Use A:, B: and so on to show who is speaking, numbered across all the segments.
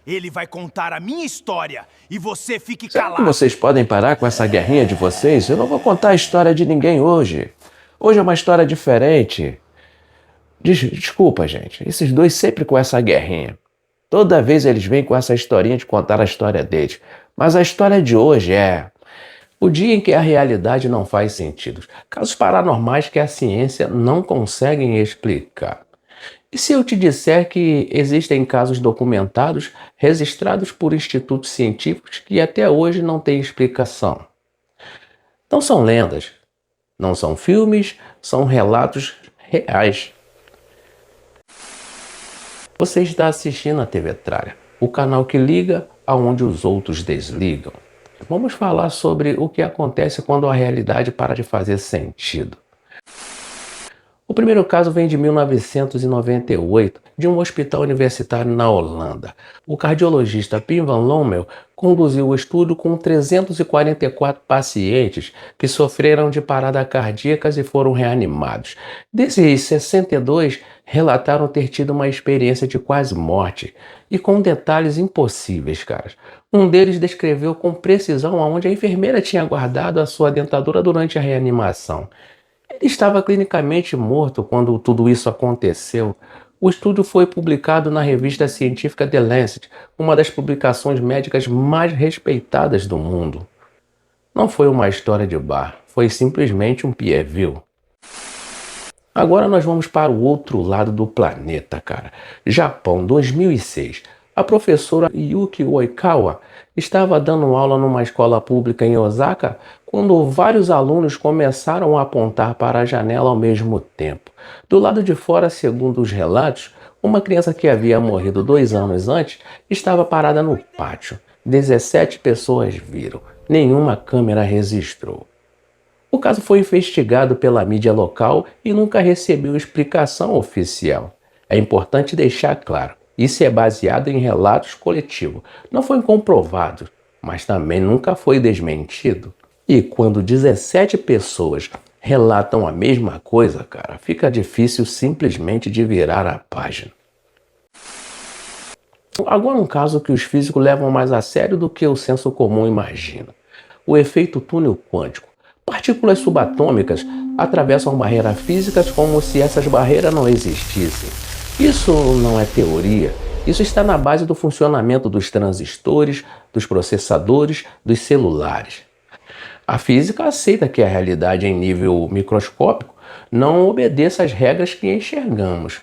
A: Ele vai contar a minha história e você fique
B: Será que
A: calado.
B: vocês podem parar com essa guerrinha de vocês? Eu não vou contar a história de ninguém hoje. Hoje é uma história diferente. Desculpa, gente. Esses dois sempre com essa guerrinha. Toda vez eles vêm com essa historinha de contar a história deles. Mas a história de hoje é o dia em que a realidade não faz sentido. Casos paranormais que a ciência não consegue explicar. E se eu te disser que existem casos documentados, registrados por institutos científicos que até hoje não têm explicação? Não são lendas, não são filmes, são relatos reais. Você está assistindo a TV Tralha, o canal que liga aonde os outros desligam. Vamos falar sobre o que acontece quando a realidade para de fazer sentido. O primeiro caso vem de 1998, de um hospital universitário na Holanda. O cardiologista Pim van Lommel conduziu o estudo com 344 pacientes que sofreram de parada cardíacas e foram reanimados. Desses 62, relataram ter tido uma experiência de quase morte, e com detalhes impossíveis, caras. Um deles descreveu com precisão aonde a enfermeira tinha guardado a sua dentadura durante a reanimação. Ele estava clinicamente morto quando tudo isso aconteceu. O estudo foi publicado na revista científica The Lancet, uma das publicações médicas mais respeitadas do mundo. Não foi uma história de bar, foi simplesmente um peer review. Agora nós vamos para o outro lado do planeta, cara. Japão, 2006. A professora Yuki Oikawa estava dando aula numa escola pública em Osaka quando vários alunos começaram a apontar para a janela ao mesmo tempo. Do lado de fora, segundo os relatos, uma criança que havia morrido 2 anos antes estava parada no pátio. 17 pessoas viram. Nenhuma câmera registrou. O caso foi investigado pela mídia local e nunca recebeu explicação oficial. É importante deixar claro, isso é baseado em relatos coletivos. Não foi comprovado, mas também nunca foi desmentido. E quando 17 pessoas relatam a mesma coisa, cara, fica difícil simplesmente de virar a página. Agora um caso que os físicos levam mais a sério do que o senso comum imagina. O efeito túnel quântico. Partículas subatômicas atravessam barreiras físicas como se essas barreiras não existissem. Isso não é teoria, isso está na base do funcionamento dos transistores, dos processadores, dos celulares. A física aceita que a realidade em nível microscópico não obedeça às regras que enxergamos.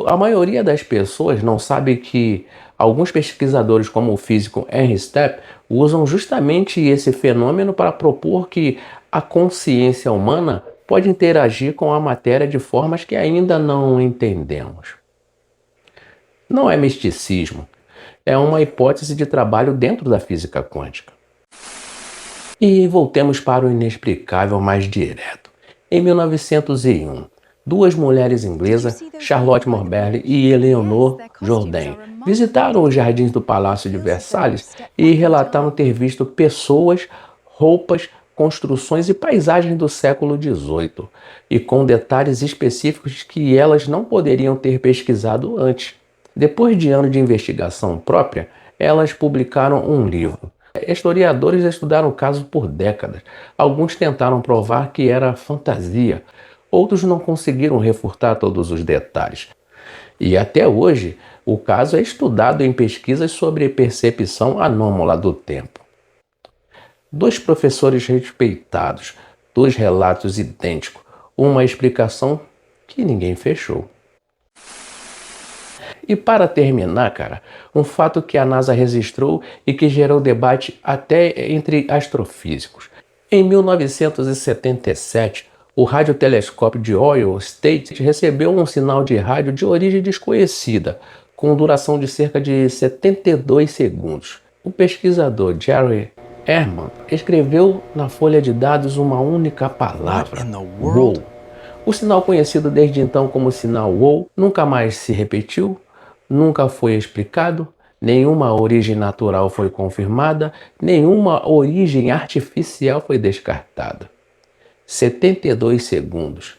B: A maioria das pessoas não sabe que alguns pesquisadores, como o físico Henry Stepp, usam justamente esse fenômeno para propor que a consciência humana pode interagir com a matéria de formas que ainda não entendemos. Não é misticismo, é uma hipótese de trabalho dentro da física quântica. E voltemos para o inexplicável mais direto. Em 1901, 2 mulheres inglesas, Charlotte Morberry e Eleanor Jourdain, visitaram os jardins do Palácio de Versalhes e relataram ter visto pessoas, roupas, construções e paisagens do século XVIII, e com detalhes específicos que elas não poderiam ter pesquisado antes. Depois de anos de investigação própria, elas publicaram um livro. Historiadores estudaram o caso por décadas. Alguns tentaram provar que era fantasia, outros não conseguiram refutar todos os detalhes. E até hoje, o caso é estudado em pesquisas sobre percepção anômala do tempo. 2 professores respeitados, 2 relatos idênticos, uma explicação que ninguém fechou. E para terminar, cara, um fato que a NASA registrou e que gerou debate até entre astrofísicos. Em 1977, o radiotelescópio de Ohio State recebeu um sinal de rádio de origem desconhecida, com duração de cerca de 72 segundos. O pesquisador Jerry Herman escreveu na folha de dados uma única palavra: WOW. O sinal, conhecido desde então como sinal WOW, nunca mais se repetiu, nunca foi explicado, nenhuma origem natural foi confirmada, nenhuma origem artificial foi descartada. 72 segundos.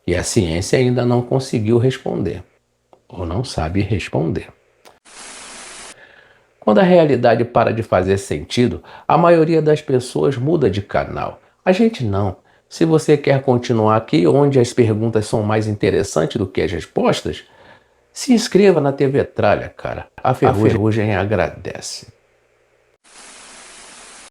B: E a ciência ainda não conseguiu responder, ou não sabe responder. Quando a realidade para de fazer sentido, a maioria das pessoas muda de canal. A gente não. Se você quer continuar aqui, onde as perguntas são mais interessantes do que as respostas, se inscreva na TV Tralha, cara. A Ferrugem agradece.